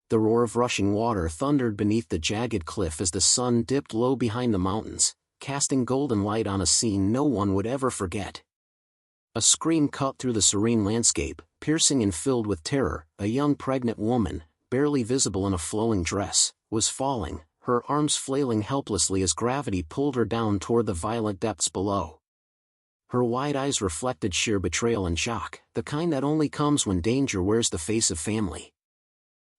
The roar of rushing water thundered beneath the jagged cliff as the sun dipped low behind the mountains, casting golden light on a scene no one would ever forget. A scream cut through the serene landscape, piercing and filled with terror. A young pregnant woman, barely visible in a flowing dress, was falling, her arms flailing helplessly as gravity pulled her down toward the violent depths below. Her wide eyes reflected sheer betrayal and shock, the kind that only comes when danger wears the face of family.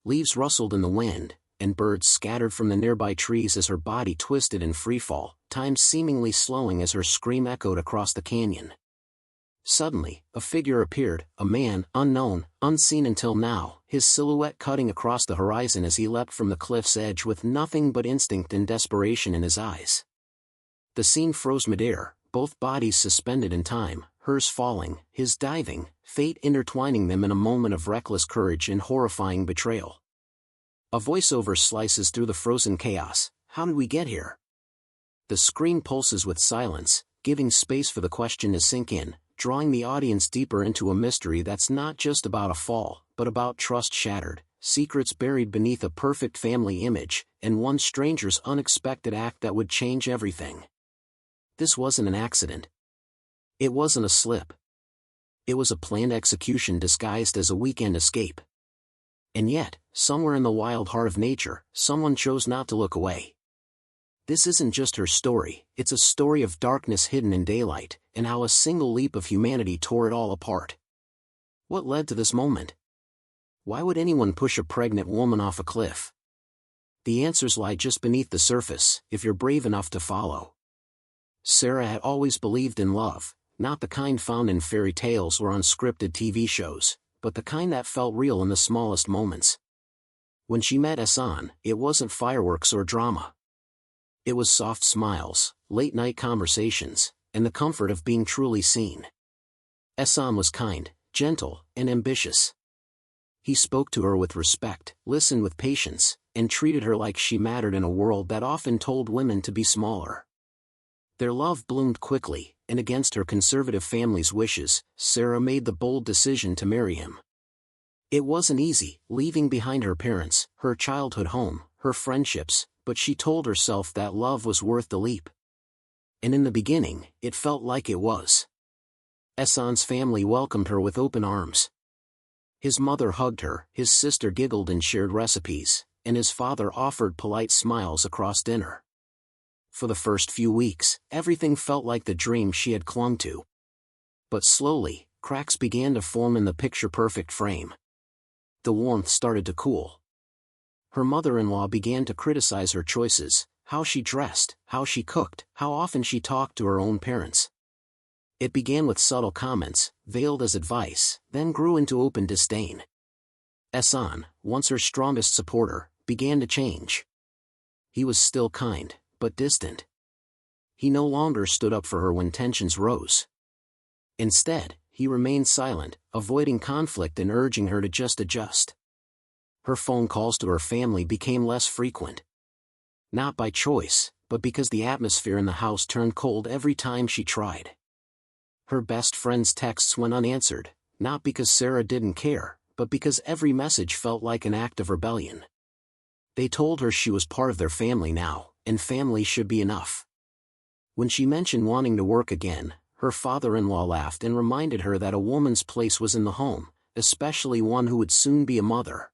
Leaves rustled in the wind, and birds scattered from the nearby trees as her body twisted in freefall, time seemingly slowing as her scream echoed across the canyon. Suddenly, a figure appeared, a man, unknown, unseen until now, his silhouette cutting across the horizon as he leapt from the cliff's edge with nothing but instinct and desperation in his eyes. The scene froze midair, both bodies suspended in time, hers falling, his diving, fate intertwining them in a moment of reckless courage and horrifying betrayal. A voiceover slices through the frozen chaos. How did we get here? The screen pulses with silence, giving space for the question to sink in, drawing the audience deeper into a mystery that's not just about a fall, but about trust shattered, secrets buried beneath a perfect family image, and one stranger's unexpected act that would change everything. This wasn't an accident. It wasn't a slip. It was a planned execution disguised as a weekend escape. And yet, somewhere in the wild heart of nature, someone chose not to look away. This isn't just her story, it's a story of darkness hidden in daylight, and how a single leap of humanity tore it all apart. What led to this moment? Why would anyone push a pregnant woman off a cliff? The answers lie just beneath the surface, if you're brave enough to follow. Sarah had always believed in love, not the kind found in fairy tales or unscripted TV shows, but the kind that felt real in the smallest moments. When she met Ehsan, it wasn't fireworks or drama. It was soft smiles, late-night conversations, and the comfort of being truly seen. Ehsan was kind, gentle, and ambitious. He spoke to her with respect, listened with patience, and treated her like she mattered in a world that often told women to be smaller. Their love bloomed quickly, and against her conservative family's wishes, Sarah made the bold decision to marry him. It wasn't easy, leaving behind her parents, her childhood home, her friendships, but she told herself that love was worth the leap. And in the beginning, it felt like it was. Ehsan's family welcomed her with open arms. His mother hugged her, his sister giggled and shared recipes, and his father offered polite smiles across dinner. For the first few weeks, everything felt like the dream she had clung to. But slowly, cracks began to form in the picture-perfect frame. The warmth started to cool. Her mother-in-law began to criticize her choices, how she dressed, how she cooked, how often she talked to her own parents. It began with subtle comments, veiled as advice, then grew into open disdain. Ehsan, once her strongest supporter, began to change. He was still kind, but distant. He no longer stood up for her when tensions rose. Instead, he remained silent, avoiding conflict and urging her to just adjust. Her phone calls to her family became less frequent. Not by choice, but because the atmosphere in the house turned cold every time she tried. Her best friend's texts went unanswered, not because Sarah didn't care, but because every message felt like an act of rebellion. They told her she was part of their family now, and family should be enough. When she mentioned wanting to work again, her father-in-law laughed and reminded her that a woman's place was in the home, especially one who would soon be a mother.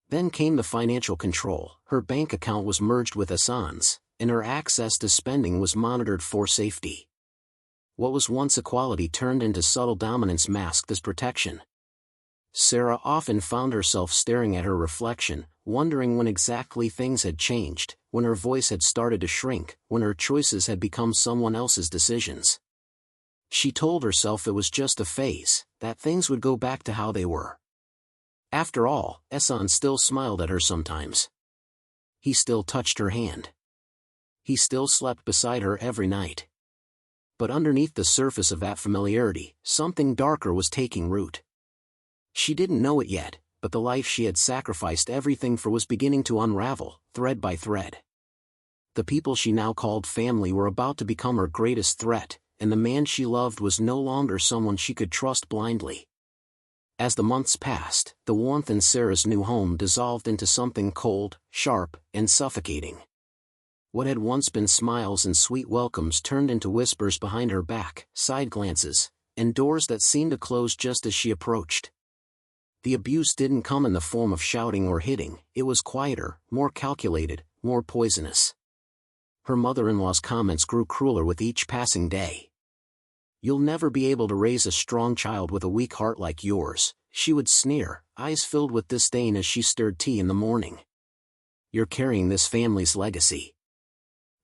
Then came the financial control. Her bank account was merged with Ehsan's, and her access to spending was monitored for safety. What was once equality turned into subtle dominance masked as protection. Sarah often found herself staring at her reflection, wondering when exactly things had changed, when her voice had started to shrink, when her choices had become someone else's decisions. She told herself it was just a phase, that things would go back to how they were. After all, Ehsan still smiled at her sometimes. He still touched her hand. He still slept beside her every night. But underneath the surface of that familiarity, something darker was taking root. She didn't know it yet, but the life she had sacrificed everything for was beginning to unravel, thread by thread. The people she now called family were about to become her greatest threat, and the man she loved was no longer someone she could trust blindly. As the months passed, the warmth in Sarah's new home dissolved into something cold, sharp, and suffocating. What had once been smiles and sweet welcomes turned into whispers behind her back, side glances, and doors that seemed to close just as she approached. The abuse didn't come in the form of shouting or hitting, it was quieter, more calculated, more poisonous. Her mother-in-law's comments grew crueler with each passing day. "You'll never be able to raise a strong child with a weak heart like yours," she would sneer, eyes filled with disdain as she stirred tea in the morning. "You're carrying this family's legacy.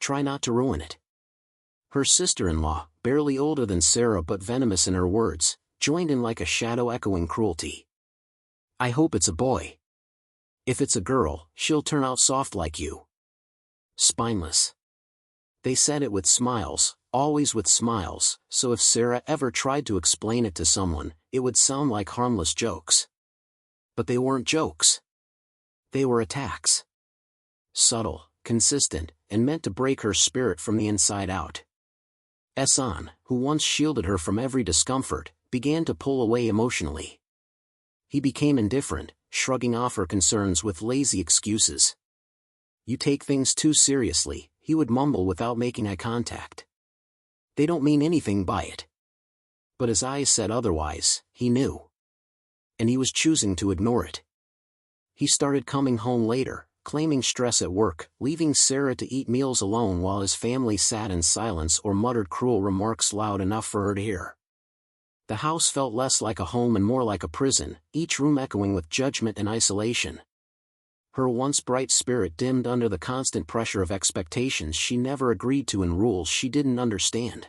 Try not to ruin it." Her sister-in-law, barely older than Sarah but venomous in her words, joined in like a shadow-echoing cruelty. "I hope it's a boy. If it's a girl, she'll turn out soft like you." Spineless. They said it with smiles, always with smiles, so if Sarah ever tried to explain it to someone, it would sound like harmless jokes. But they weren't jokes. They were attacks. Subtle, consistent, and meant to break her spirit from the inside out. Ehsan, who once shielded her from every discomfort, began to pull away emotionally. He became indifferent, shrugging off her concerns with lazy excuses. "You take things too seriously," he would mumble without making eye contact. "They don't mean anything by it." But his eyes said otherwise, he knew. And he was choosing to ignore it. He started coming home later, claiming stress at work, leaving Sarah to eat meals alone while his family sat in silence or muttered cruel remarks loud enough for her to hear. The house felt less like a home and more like a prison, each room echoing with judgment and isolation. Her once bright spirit dimmed under the constant pressure of expectations she never agreed to and rules she didn't understand.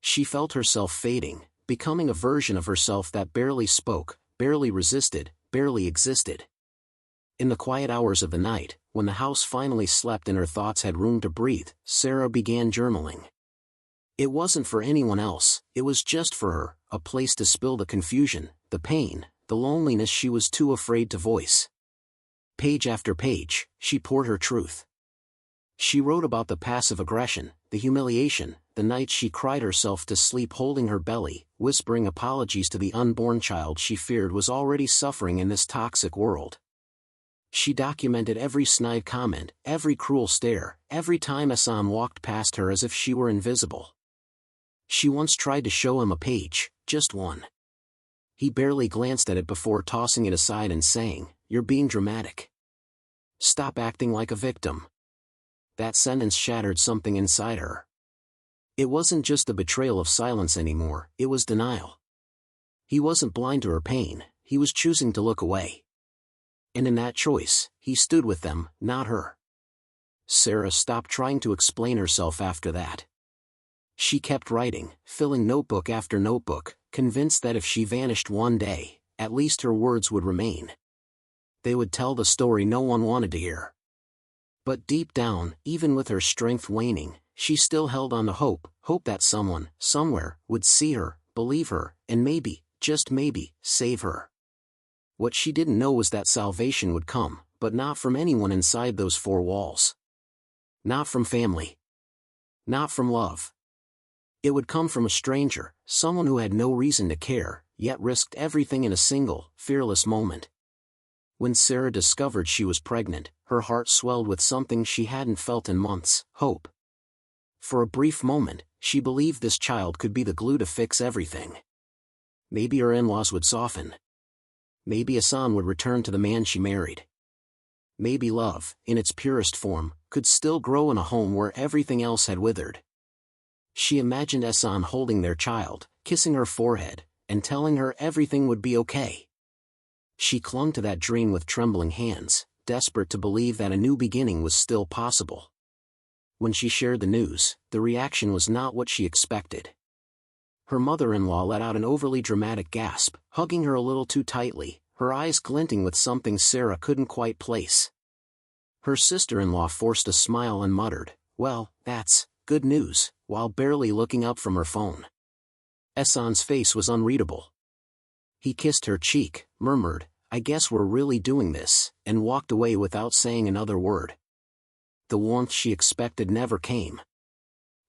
She felt herself fading, becoming a version of herself that barely spoke, barely resisted, barely existed. In the quiet hours of the night, when the house finally slept and her thoughts had room to breathe, Sarah began journaling. It wasn't for anyone else, it was just for her, a place to spill the confusion, the pain, the loneliness she was too afraid to voice. Page after page, she poured her truth. She wrote about the passive aggression, the humiliation, the nights she cried herself to sleep holding her belly, whispering apologies to the unborn child she feared was already suffering in this toxic world. She documented every snide comment, every cruel stare, every time Ehsan walked past her as if she were invisible. She once tried to show him a page, just one. He barely glanced at it before tossing it aside and saying, "You're being dramatic. Stop acting like a victim." That sentence shattered something inside her. It wasn't just a betrayal of silence anymore, it was denial. He wasn't blind to her pain, he was choosing to look away. And in that choice, he stood with them, not her. Sarah stopped trying to explain herself after that. She kept writing, filling notebook after notebook, convinced that if she vanished one day, at least her words would remain. They would tell the story no one wanted to hear. But deep down, even with her strength waning, she still held on to hope, hope that someone, somewhere, would see her, believe her, and maybe, just maybe, save her. What she didn't know was that salvation would come, but not from anyone inside those four walls. Not from family. Not from love. It would come from a stranger, someone who had no reason to care, yet risked everything in a single, fearless moment. When Sarah discovered she was pregnant, her heart swelled with something she hadn't felt in months, hope. For a brief moment, she believed this child could be the glue to fix everything. Maybe her in-laws would soften. Maybe Ehsan would return to the man she married. Maybe love, in its purest form, could still grow in a home where everything else had withered. She imagined Ehsan holding their child, kissing her forehead, and telling her everything would be okay. She clung to that dream with trembling hands, desperate to believe that a new beginning was still possible. When she shared the news, the reaction was not what she expected. Her mother-in-law let out an overly dramatic gasp, hugging her a little too tightly, her eyes glinting with something Sarah couldn't quite place. Her sister-in-law forced a smile and muttered, "Well, that's good news," while barely looking up from her phone. Ehsan's face was unreadable. He kissed her cheek, murmured, "I guess we're really doing this," and walked away without saying another word. The warmth she expected never came.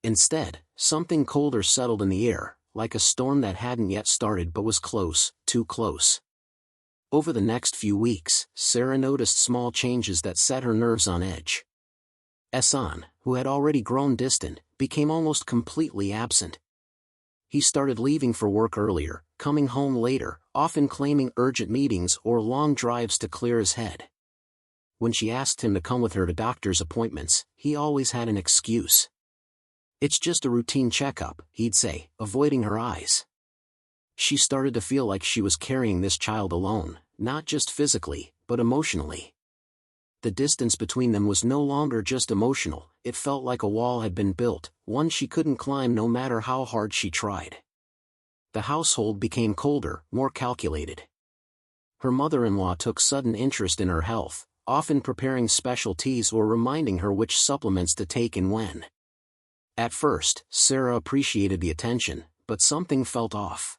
Instead, something colder settled in the air, like a storm that hadn't yet started but was close, too close. Over the next few weeks, Sarah noticed small changes that set her nerves on edge. Ehsan, who had already grown distant, became almost completely absent. He started leaving for work earlier, coming home later, often claiming urgent meetings or long drives to clear his head. When she asked him to come with her to doctor's appointments, he always had an excuse. "It's just a routine checkup," he'd say, avoiding her eyes. She started to feel like she was carrying this child alone, not just physically, but emotionally. The distance between them was no longer just emotional, it felt like a wall had been built, one she couldn't climb no matter how hard she tried. The household became colder, more calculated. Her mother-in-law took sudden interest in her health, often preparing special teas or reminding her which supplements to take and when. At first, Sarah appreciated the attention, but something felt off.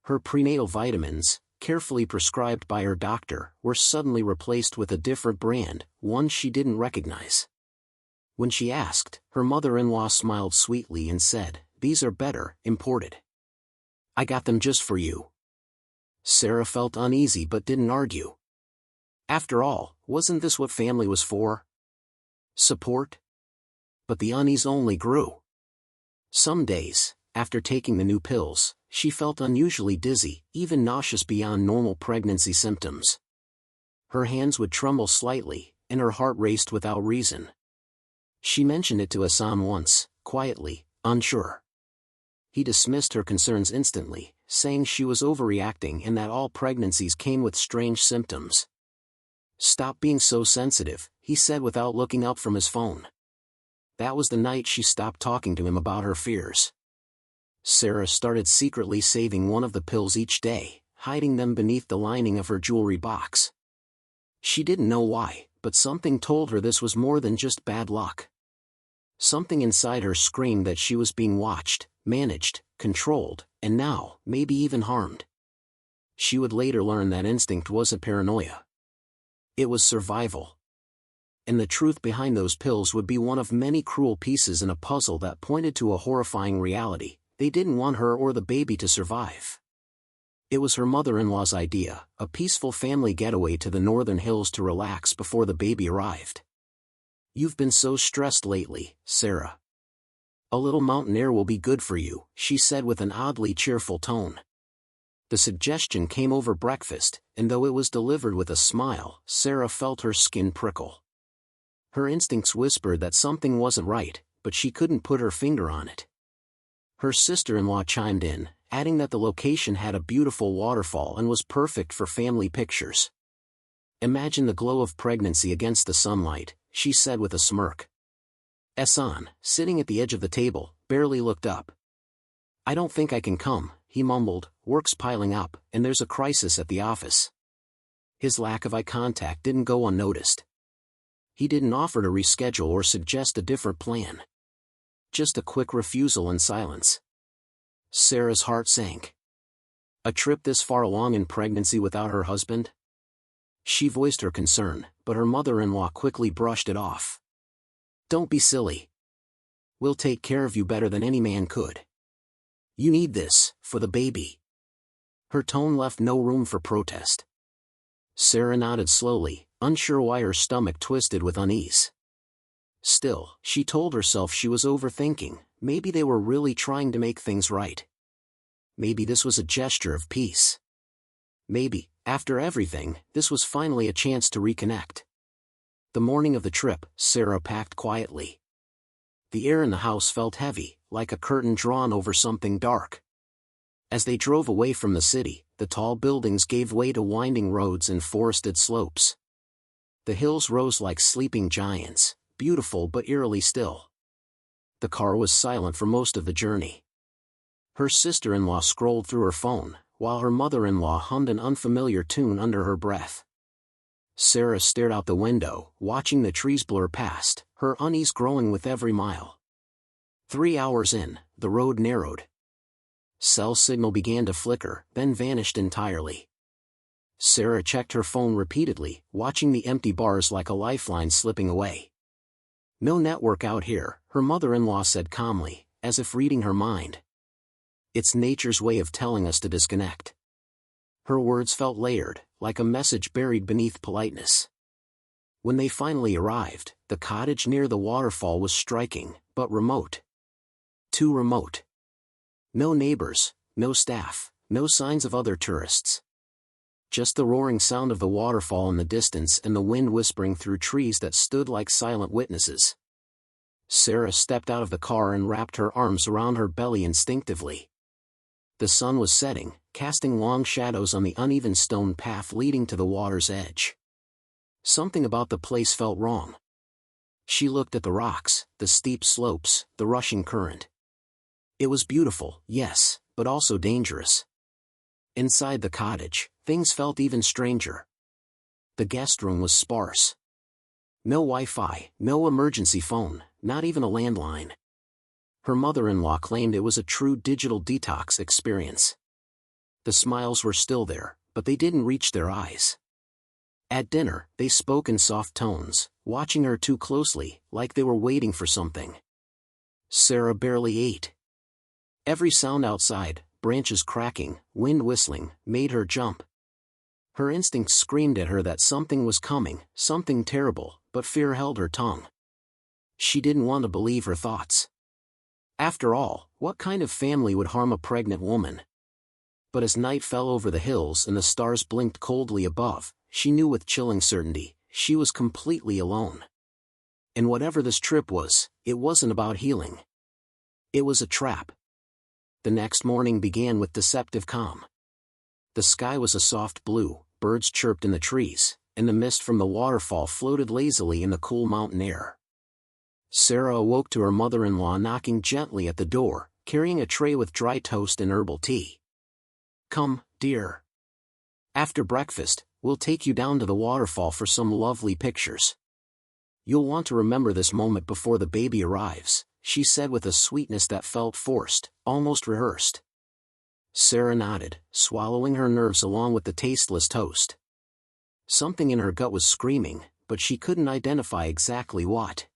Her prenatal vitamins, carefully prescribed by her doctor, were suddenly replaced with a different brand, one she didn't recognize. When she asked, her mother-in-law smiled sweetly and said, "These are better, imported. I got them just for you." Sarah felt uneasy but didn't argue. After all, wasn't this what family was for? Support? But the unease only grew. Some days, after taking the new pills, she felt unusually dizzy, even nauseous beyond normal pregnancy symptoms. Her hands would tremble slightly, and her heart raced without reason. She mentioned it to Ehsan once, quietly, unsure. He dismissed her concerns instantly, saying she was overreacting and that all pregnancies came with strange symptoms. "Stop being so sensitive," he said without looking up from his phone. That was the night she stopped talking to him about her fears. Sarah started secretly saving one of the pills each day, hiding them beneath the lining of her jewelry box. She didn't know why, but something told her this was more than just bad luck. Something inside her screamed that she was being watched, managed, controlled, and now, maybe even harmed. She would later learn that instinct wasn't paranoia. It was survival. And the truth behind those pills would be one of many cruel pieces in a puzzle that pointed to a horrifying reality: they didn't want her or the baby to survive. It was her mother-in-law's idea, a peaceful family getaway to the northern hills to relax before the baby arrived. "You've been so stressed lately, Sarah. A little mountain air will be good for you," she said with an oddly cheerful tone. The suggestion came over breakfast, and though it was delivered with a smile, Sarah felt her skin prickle. Her instincts whispered that something wasn't right, but she couldn't put her finger on it. Her sister-in-law chimed in, adding that the location had a beautiful waterfall and was perfect for family pictures. "Imagine the glow of pregnancy against the sunlight," she said with a smirk. Ehsan, sitting at the edge of the table, barely looked up. "I don't think I can come," he mumbled, "work's piling up, and there's a crisis at the office." His lack of eye contact didn't go unnoticed. He didn't offer to reschedule or suggest a different plan. Just a quick refusal and silence. Sarah's heart sank. A trip this far along in pregnancy without her husband? She voiced her concern, but her mother-in-law quickly brushed it off. "Don't be silly. We'll take care of you better than any man could. You need this, for the baby." Her tone left no room for protest. Sarah nodded slowly, unsure why her stomach twisted with unease. Still, she told herself she was overthinking. Maybe they were really trying to make things right. Maybe this was a gesture of peace. Maybe, after everything, this was finally a chance to reconnect. The morning of the trip, Sarah packed quietly. The air in the house felt heavy, like a curtain drawn over something dark. As they drove away from the city, the tall buildings gave way to winding roads and forested slopes. The hills rose like sleeping giants, beautiful but eerily still. The car was silent for most of the journey. Her sister-in-law scrolled through her phone, while her mother-in-law hummed an unfamiliar tune under her breath. Sarah stared out the window, watching the trees blur past, her unease growing with every mile. 3 hours in, the road narrowed. Cell signal began to flicker, then vanished entirely. Sarah checked her phone repeatedly, watching the empty bars like a lifeline slipping away. "No network out here," her mother-in-law said calmly, as if reading her mind. It's nature's way of telling us to disconnect. Her words felt layered, like a message buried beneath politeness. When they finally arrived, the cottage near the waterfall was striking, but remote. Too remote. No neighbors, no staff, no signs of other tourists. Just the roaring sound of the waterfall in the distance and the wind whispering through trees that stood like silent witnesses. Sarah stepped out of the car and wrapped her arms around her belly instinctively. The sun was setting, casting long shadows on the uneven stone path leading to the water's edge. Something about the place felt wrong. She looked at the rocks, the steep slopes, the rushing current. It was beautiful, yes, but also dangerous. Inside the cottage, things felt even stranger. The guest room was sparse. No Wi-Fi, no emergency phone, not even a landline. Her mother-in-law claimed it was a true digital detox experience. The smiles were still there, but they didn't reach their eyes. At dinner, they spoke in soft tones, watching her too closely, like they were waiting for something. Sarah barely ate. Every sound outside, branches cracking, wind whistling, made her jump. Her instincts screamed at her that something was coming, something terrible, but fear held her tongue. She didn't want to believe her thoughts. After all, what kind of family would harm a pregnant woman? But as night fell over the hills and the stars blinked coldly above, she knew with chilling certainty, she was completely alone. And whatever this trip was, it wasn't about healing. It was a trap. The next morning began with deceptive calm. The sky was a soft blue, birds chirped in the trees, and the mist from the waterfall floated lazily in the cool mountain air. Sarah awoke to her mother-in-law knocking gently at the door, carrying a tray with dry toast and herbal tea. "Come, dear. After breakfast, we'll take you down to the waterfall for some lovely pictures. You'll want to remember this moment before the baby arrives," she said with a sweetness that felt forced, almost rehearsed. Sarah nodded, swallowing her nerves along with the tasteless toast. Something in her gut was screaming, but she couldn't identify exactly what.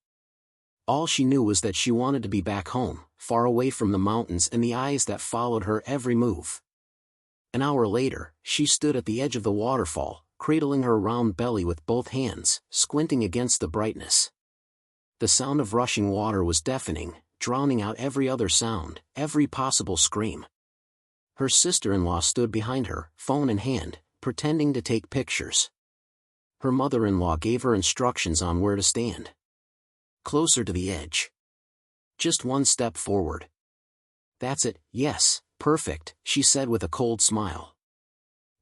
All she knew was that she wanted to be back home, far away from the mountains and the eyes that followed her every move. An hour later, she stood at the edge of the waterfall, cradling her round belly with both hands, squinting against the brightness. The sound of rushing water was deafening, drowning out every other sound, every possible scream. Her sister-in-law stood behind her, phone in hand, pretending to take pictures. Her mother-in-law gave her instructions on where to stand. Closer to the edge. Just one step forward. "That's it, yes, perfect," she said with a cold smile.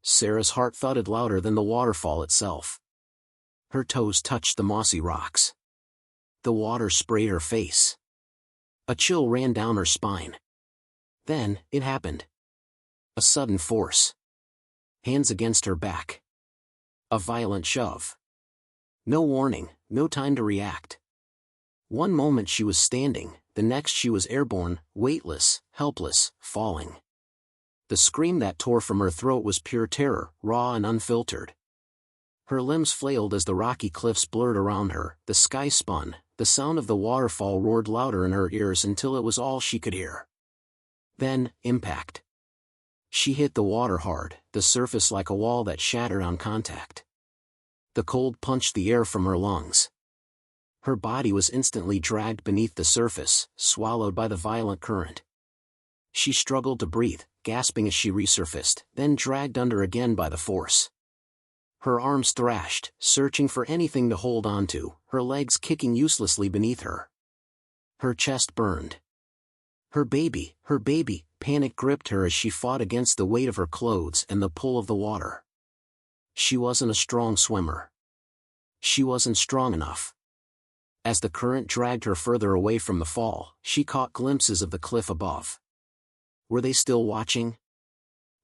Sarah's heart thudded louder than the waterfall itself. Her toes touched the mossy rocks. The water sprayed her face. A chill ran down her spine. Then, it happened. A sudden force. Hands against her back. A violent shove. No warning, no time to react. One moment she was standing, the next she was airborne, weightless, helpless, falling. The scream that tore from her throat was pure terror, raw and unfiltered. Her limbs flailed as the rocky cliffs blurred around her, the sky spun, the sound of the waterfall roared louder in her ears until it was all she could hear. Then, impact. She hit the water hard, the surface like a wall that shattered on contact. The cold punched the air from her lungs. Her body was instantly dragged beneath the surface, swallowed by the violent current. She struggled to breathe, gasping as she resurfaced, then dragged under again by the force. Her arms thrashed, searching for anything to hold onto, her legs kicking uselessly beneath her. Her chest burned. Her baby, panic gripped her as she fought against the weight of her clothes and the pull of the water. She wasn't a strong swimmer. She wasn't strong enough. As the current dragged her further away from the fall, she caught glimpses of the cliff above. Were they still watching?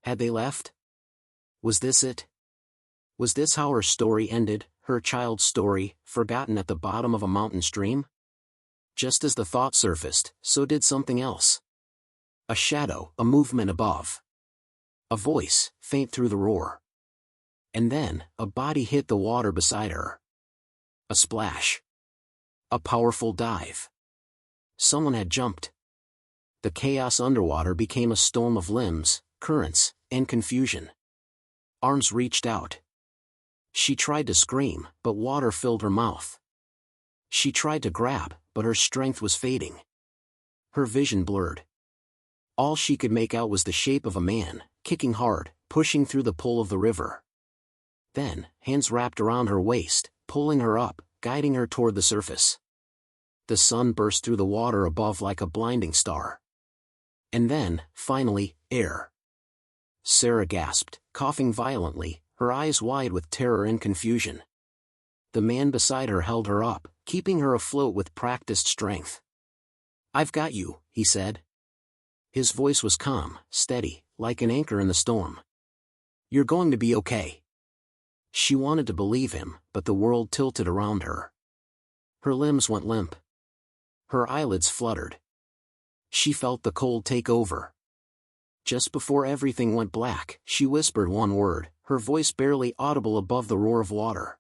Had they left? Was this it? Was this how her story ended, her child's story, forgotten at the bottom of a mountain stream? Just as the thought surfaced, so did something else. A shadow, a movement above. A voice, faint through the roar. And then, a body hit the water beside her. A splash. A powerful dive. Someone had jumped. The chaos underwater became a storm of limbs, currents, and confusion. Arms reached out. She tried to scream, but water filled her mouth. She tried to grab, but her strength was fading. Her vision blurred. All she could make out was the shape of a man, kicking hard, pushing through the pull of the river. Then, hands wrapped around her waist, pulling her up, guiding her toward the surface. The sun burst through the water above like a blinding star. And then, finally, air. Sarah gasped, coughing violently, her eyes wide with terror and confusion. The man beside her held her up, keeping her afloat with practiced strength. "I've got you," he said. His voice was calm, steady, like an anchor in the storm. "You're going to be okay." She wanted to believe him, but the world tilted around her. Her limbs went limp. Her eyelids fluttered. She felt the cold take over. Just before everything went black, she whispered one word, her voice barely audible above the roar of water.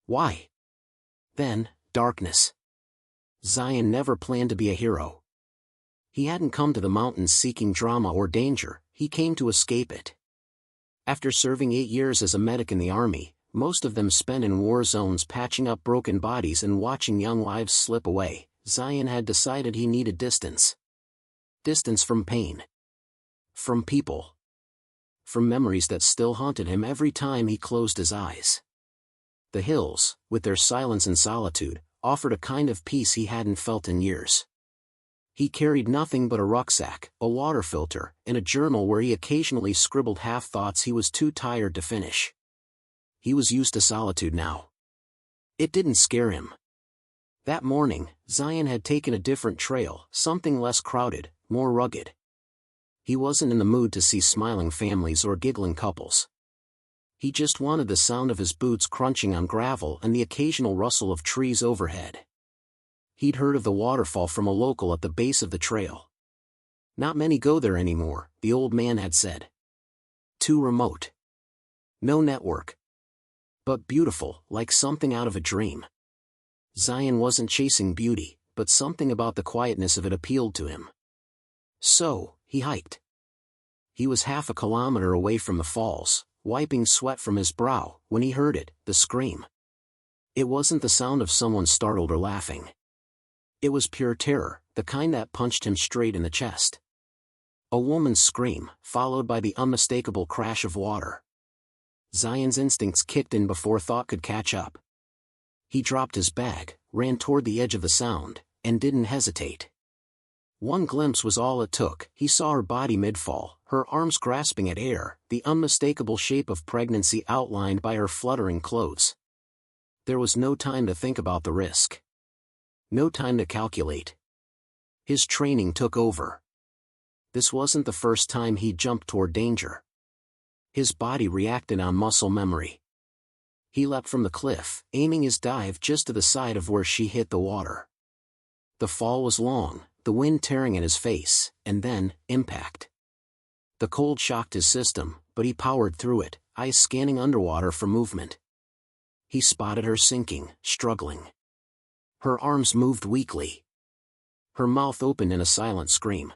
"Why?" Then, darkness. Zion never planned to be a hero. He hadn't come to the mountains seeking drama or danger, he came to escape it. After serving 8 years as a medic in the army, most of them spent in war zones patching up broken bodies and watching young lives slip away, Zion had decided he needed distance. Distance from pain. From people. From memories that still haunted him every time he closed his eyes. The hills, with their silence and solitude, offered a kind of peace he hadn't felt in years. He carried nothing but a rucksack, a water filter, and a journal where he occasionally scribbled half-thoughts he was too tired to finish. He was used to solitude now. It didn't scare him. That morning, Zion had taken a different trail, something less crowded, more rugged. He wasn't in the mood to see smiling families or giggling couples. He just wanted the sound of his boots crunching on gravel and the occasional rustle of trees overhead. He'd heard of the waterfall from a local at the base of the trail. "Not many go there anymore," the old man had said. "Too remote. No network. But beautiful, like something out of a dream." Zion wasn't chasing beauty, but something about the quietness of it appealed to him. So, he hiked. He was half a kilometer away from the falls, wiping sweat from his brow, when he heard it, the scream. It wasn't the sound of someone startled or laughing. It was pure terror, the kind that punched him straight in the chest. A woman's scream, followed by the unmistakable crash of water. Zion's instincts kicked in before thought could catch up. He dropped his bag, ran toward the edge of the sound, and didn't hesitate. One glimpse was all it took. He saw her body mid-fall, her arms grasping at air, the unmistakable shape of pregnancy outlined by her fluttering clothes. There was no time to think about the risk. No time to calculate. His training took over. This wasn't the first time he'd jumped toward danger. His body reacted on muscle memory. He leapt from the cliff, aiming his dive just to the side of where she hit the water. The fall was long, the wind tearing at his face, and then, impact. The cold shocked his system, but he powered through it, eyes scanning underwater for movement. He spotted her sinking, struggling. Her arms moved weakly. Her mouth opened in a silent scream.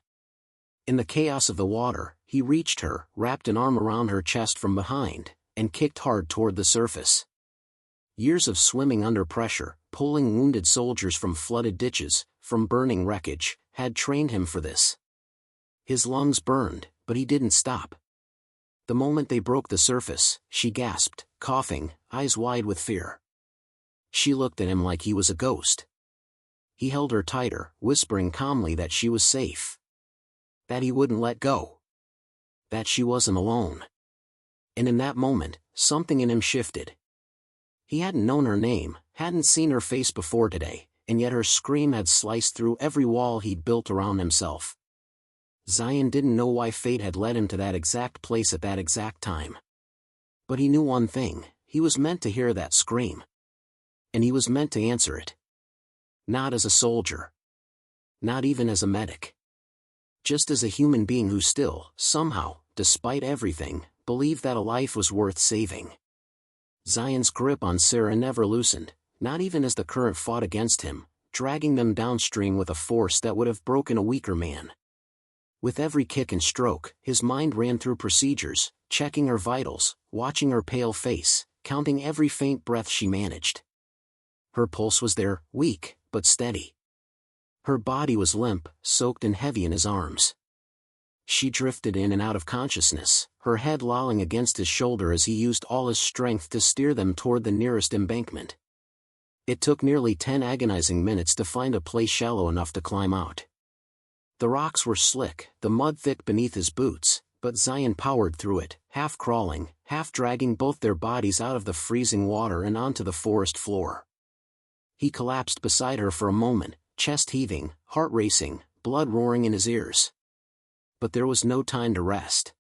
In the chaos of the water, he reached her, wrapped an arm around her chest from behind, and kicked hard toward the surface. Years of swimming under pressure, pulling wounded soldiers from flooded ditches, from burning wreckage, had trained him for this. His lungs burned, but he didn't stop. The moment they broke the surface, she gasped, coughing, eyes wide with fear. She looked at him like he was a ghost. He held her tighter, whispering calmly that she was safe. That he wouldn't let go. That she wasn't alone. And in that moment, something in him shifted. He hadn't known her name, hadn't seen her face before today, and yet her scream had sliced through every wall he'd built around himself. Zion didn't know why fate had led him to that exact place at that exact time. But he knew one thing, he was meant to hear that scream. And he was meant to answer it. Not as a soldier. Not even as a medic. Just as a human being who still, somehow, despite everything, believed that a life was worth saving. Zion's grip on Sarah never loosened, not even as the current fought against him, dragging them downstream with a force that would have broken a weaker man. With every kick and stroke, his mind ran through procedures, checking her vitals, watching her pale face, counting every faint breath she managed. Her pulse was there, weak, but steady. Her body was limp, soaked and heavy in his arms. She drifted in and out of consciousness, her head lolling against his shoulder as he used all his strength to steer them toward the nearest embankment. It took nearly 10 agonizing minutes to find a place shallow enough to climb out. The rocks were slick, the mud thick beneath his boots, but Zion powered through it, half crawling, half dragging both their bodies out of the freezing water and onto the forest floor. He collapsed beside her for a moment, chest heaving, heart racing, blood roaring in his ears. But there was no time to rest.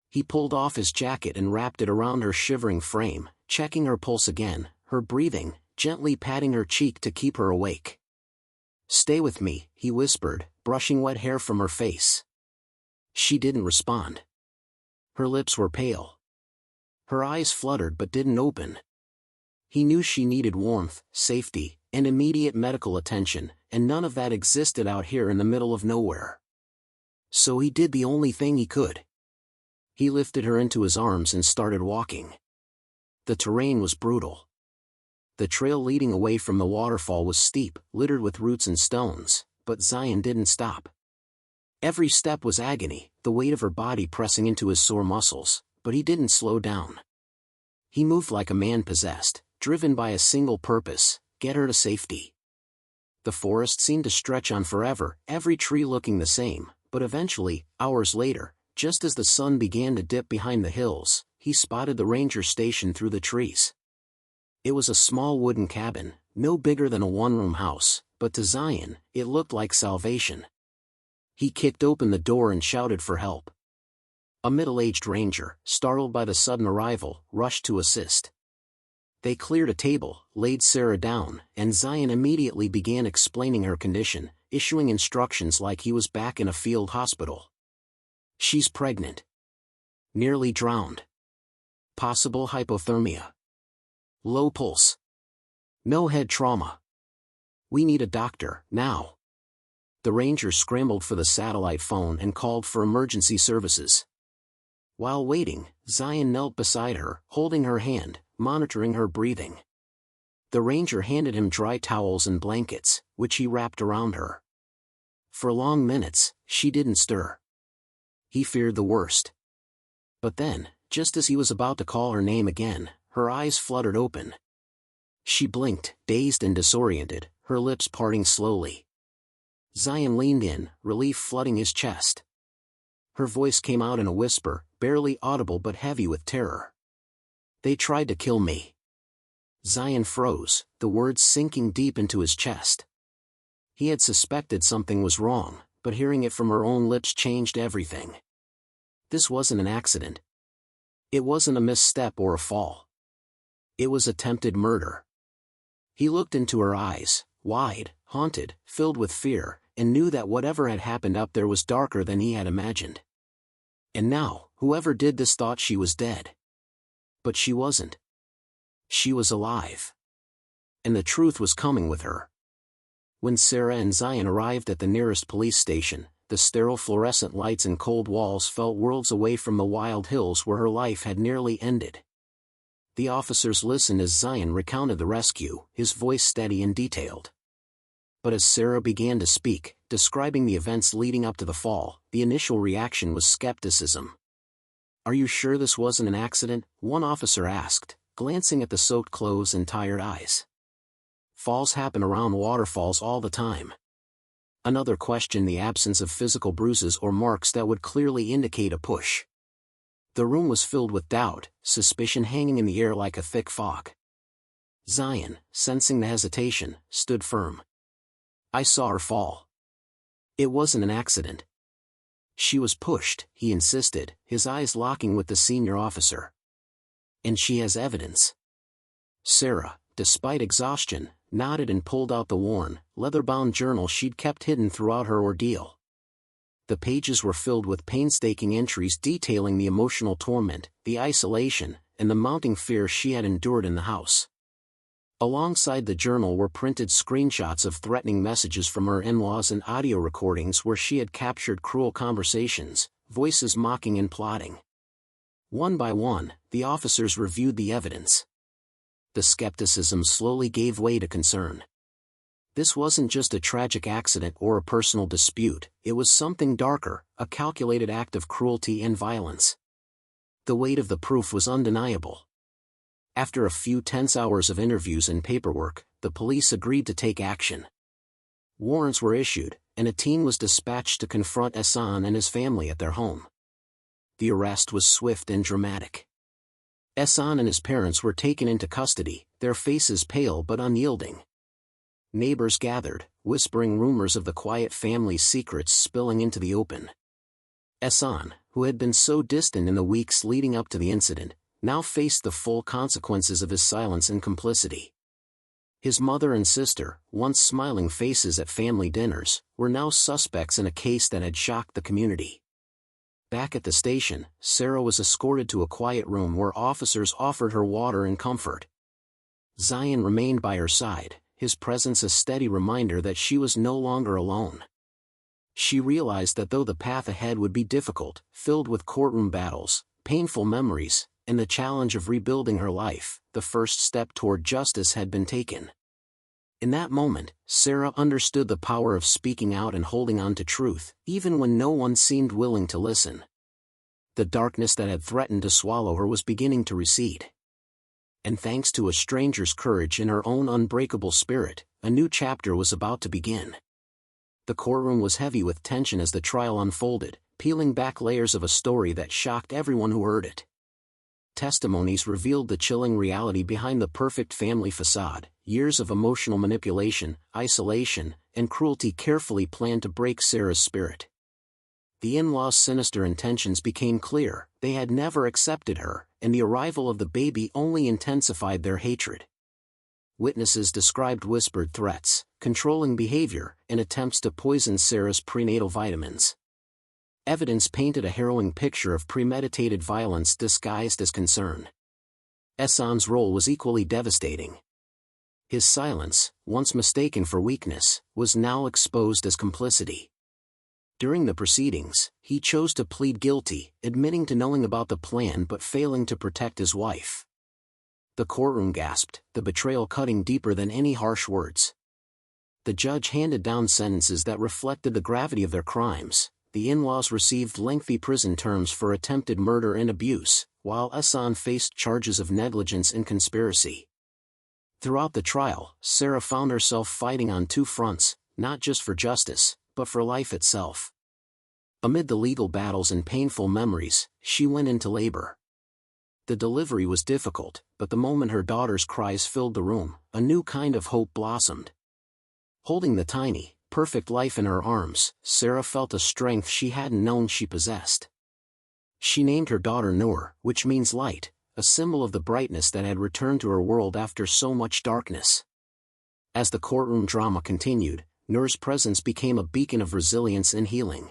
He pulled off his jacket and wrapped it around her shivering frame, checking her pulse again, her breathing, gently patting her cheek to keep her awake. "Stay with me," he whispered, brushing wet hair from her face. She didn't respond. Her lips were pale. Her eyes fluttered but didn't open. He knew she needed warmth, safety, and immediate medical attention, and none of that existed out here in the middle of nowhere. So he did the only thing he could. He lifted her into his arms and started walking. The terrain was brutal. The trail leading away from the waterfall was steep, littered with roots and stones, but Zion didn't stop. Every step was agony, the weight of her body pressing into his sore muscles, but he didn't slow down. He moved like a man possessed, driven by a single purpose: get her to safety. The forest seemed to stretch on forever, every tree looking the same, but eventually, hours later, just as the sun began to dip behind the hills, he spotted the ranger station through the trees. It was a small wooden cabin, no bigger than a one-room house, but to Zion, it looked like salvation. He kicked open the door and shouted for help. A middle-aged ranger, startled by the sudden arrival, rushed to assist. They cleared a table, laid Sarah down, and Zion immediately began explaining her condition, issuing instructions like he was back in a field hospital. "She's pregnant. Nearly drowned. Possible hypothermia. Low pulse. No head trauma. We need a doctor, now." The ranger scrambled for the satellite phone and called for emergency services. While waiting, Zion knelt beside her, holding her hand, monitoring her breathing. The ranger handed him dry towels and blankets, which he wrapped around her. For long minutes, she didn't stir. He feared the worst. But then, just as he was about to call her name again, her eyes fluttered open. She blinked, dazed and disoriented, her lips parting slowly. Zion leaned in, relief flooding his chest. Her voice came out in a whisper, barely audible but heavy with terror. "They tried to kill me." Zion froze, the words sinking deep into his chest. He had suspected something was wrong, but hearing it from her own lips changed everything. This wasn't an accident. It wasn't a misstep or a fall. It was attempted murder. He looked into her eyes, wide, haunted, filled with fear, and knew that whatever had happened up there was darker than he had imagined. And now, whoever did this thought she was dead. But she wasn't. She was alive. And the truth was coming with her. When Sarah and Zion arrived at the nearest police station, the sterile fluorescent lights and cold walls felt worlds away from the wild hills where her life had nearly ended. The officers listened as Zion recounted the rescue, his voice steady and detailed. But as Sarah began to speak, describing the events leading up to the fall, the initial reaction was skepticism. "Are you sure this wasn't an accident?" one officer asked, glancing at the soaked clothes and tired eyes. "Falls happen around waterfalls all the time." Another questioned the absence of physical bruises or marks that would clearly indicate a push. The room was filled with doubt, suspicion hanging in the air like a thick fog. Zion, sensing the hesitation, stood firm. "I saw her fall. It wasn't an accident. She was pushed," he insisted, his eyes locking with the senior officer. "And she has evidence." Sarah, despite exhaustion, nodded and pulled out the worn, leather-bound journal she'd kept hidden throughout her ordeal. The pages were filled with painstaking entries detailing the emotional torment, the isolation, and the mounting fear she had endured in the house. Alongside the journal were printed screenshots of threatening messages from her in-laws and audio recordings where she had captured cruel conversations, voices mocking and plotting. One by one, the officers reviewed the evidence. The skepticism slowly gave way to concern. This wasn't just a tragic accident or a personal dispute, it was something darker, a calculated act of cruelty and violence. The weight of the proof was undeniable. After a few tense hours of interviews and paperwork, the police agreed to take action. Warrants were issued, and a team was dispatched to confront Ehsan and his family at their home. The arrest was swift and dramatic. Ehsan and his parents were taken into custody, their faces pale but unyielding. Neighbors gathered, whispering rumors of the quiet family's secrets spilling into the open. Ehsan, who had been so distant in the weeks leading up to the incident, now faced the full consequences of his silence and complicity. His mother and sister, once smiling faces at family dinners, were now suspects in a case that had shocked the community. Back at the station, Sarah was escorted to a quiet room where officers offered her water and comfort. Zion remained by her side, his presence a steady reminder that she was no longer alone. She realized that though the path ahead would be difficult, filled with courtroom battles, painful memories, and the challenge of rebuilding her life, the first step toward justice had been taken. In that moment, Sarah understood the power of speaking out and holding on to truth, even when no one seemed willing to listen. The darkness that had threatened to swallow her was beginning to recede. And thanks to a stranger's courage and her own unbreakable spirit, a new chapter was about to begin. The courtroom was heavy with tension as the trial unfolded, peeling back layers of a story that shocked everyone who heard it. Testimonies revealed the chilling reality behind the perfect family facade, years of emotional manipulation, isolation, and cruelty carefully planned to break Sarah's spirit. The in-laws' sinister intentions became clear, they had never accepted her, and the arrival of the baby only intensified their hatred. Witnesses described whispered threats, controlling behavior, and attempts to poison Sarah's prenatal vitamins. Evidence painted a harrowing picture of premeditated violence disguised as concern. Ehsan's role was equally devastating. His silence, once mistaken for weakness, was now exposed as complicity. During the proceedings, he chose to plead guilty, admitting to knowing about the plan but failing to protect his wife. The courtroom gasped, the betrayal cutting deeper than any harsh words. The judge handed down sentences that reflected the gravity of their crimes. The in-laws received lengthy prison terms for attempted murder and abuse, while Ehsan faced charges of negligence and conspiracy. Throughout the trial, Sarah found herself fighting on two fronts, not just for justice, but for life itself. Amid the legal battles and painful memories, she went into labor. The delivery was difficult, but the moment her daughter's cries filled the room, a new kind of hope blossomed. Holding the tiny, perfect life in her arms, Sarah felt a strength she hadn't known she possessed. She named her daughter Noor, which means light, a symbol of the brightness that had returned to her world after so much darkness. As the courtroom drama continued, Noor's presence became a beacon of resilience and healing.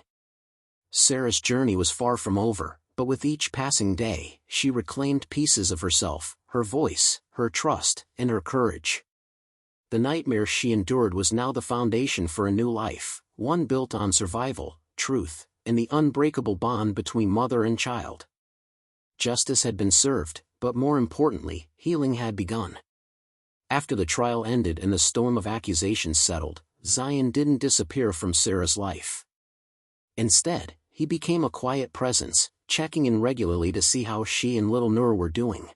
Sarah's journey was far from over, but with each passing day, she reclaimed pieces of herself, her voice, her trust, and her courage. The nightmare she endured was now the foundation for a new life, one built on survival, truth, and the unbreakable bond between mother and child. Justice had been served, but more importantly, healing had begun. After the trial ended and the storm of accusations settled, Zion didn't disappear from Sarah's life. Instead, he became a quiet presence, checking in regularly to see how she and little Noor were doing.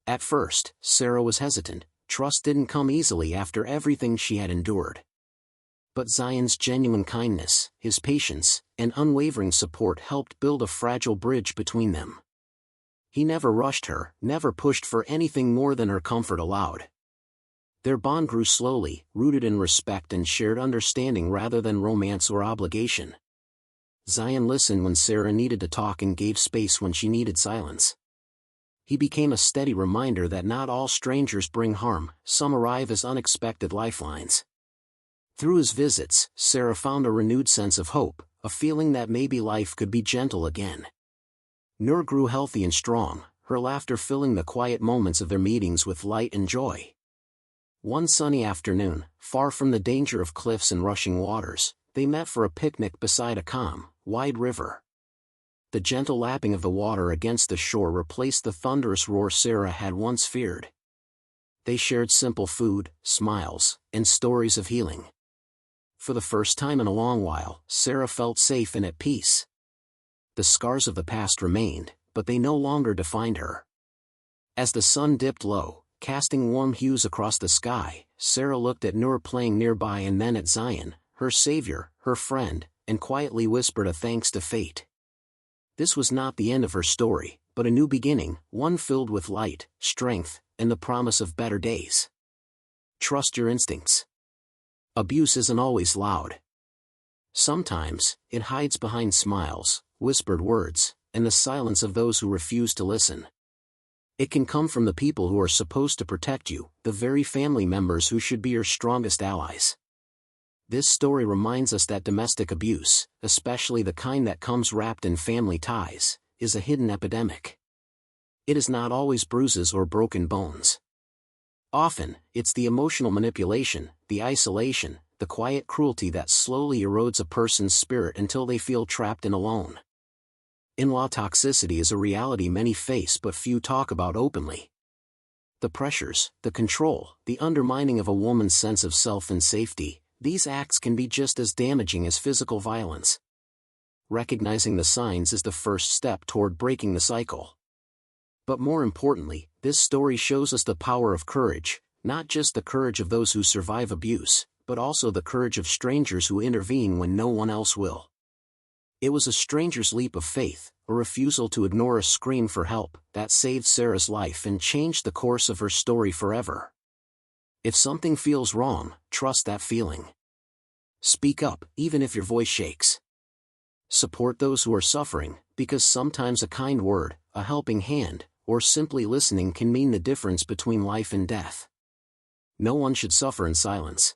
At first, Sarah was hesitant. Trust didn't come easily after everything she had endured. But Zion's genuine kindness, his patience, and unwavering support helped build a fragile bridge between them. He never rushed her, never pushed for anything more than her comfort allowed. Their bond grew slowly, rooted in respect and shared understanding rather than romance or obligation. Zion listened when Sarah needed to talk and gave space when she needed silence. He became a steady reminder that not all strangers bring harm, some arrive as unexpected lifelines. Through his visits, Sarah found a renewed sense of hope, a feeling that maybe life could be gentle again. Noor grew healthy and strong, her laughter filling the quiet moments of their meetings with light and joy. One sunny afternoon, far from the danger of cliffs and rushing waters, they met for a picnic beside a calm, wide river. The gentle lapping of the water against the shore replaced the thunderous roar Sarah had once feared. They shared simple food, smiles, and stories of healing. For the first time in a long while, Sarah felt safe and at peace. The scars of the past remained, but they no longer defined her. As the sun dipped low, casting warm hues across the sky, Sarah looked at Nur playing nearby and then at Zion, her savior, her friend, and quietly whispered a thanks to fate. This was not the end of her story, but a new beginning, one filled with light, strength, and the promise of better days. Trust your instincts. Abuse isn't always loud. Sometimes, it hides behind smiles, whispered words, and the silence of those who refuse to listen. It can come from the people who are supposed to protect you, the very family members who should be your strongest allies. This story reminds us that domestic abuse, especially the kind that comes wrapped in family ties, is a hidden epidemic. It is not always bruises or broken bones. Often, it's the emotional manipulation, the isolation, the quiet cruelty that slowly erodes a person's spirit until they feel trapped and alone. In-law toxicity is a reality many face but few talk about openly. The pressures, the control, the undermining of a woman's sense of self and safety, these acts can be just as damaging as physical violence. Recognizing the signs is the first step toward breaking the cycle. But more importantly, this story shows us the power of courage, not just the courage of those who survive abuse, but also the courage of strangers who intervene when no one else will. It was a stranger's leap of faith, a refusal to ignore a scream for help, that saved Sarah's life and changed the course of her story forever. If something feels wrong, trust that feeling. Speak up, even if your voice shakes. Support those who are suffering, because sometimes a kind word, a helping hand, or simply listening can mean the difference between life and death. No one should suffer in silence.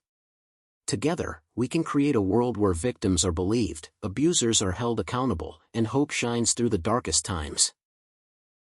Together, we can create a world where victims are believed, abusers are held accountable, and hope shines through the darkest times.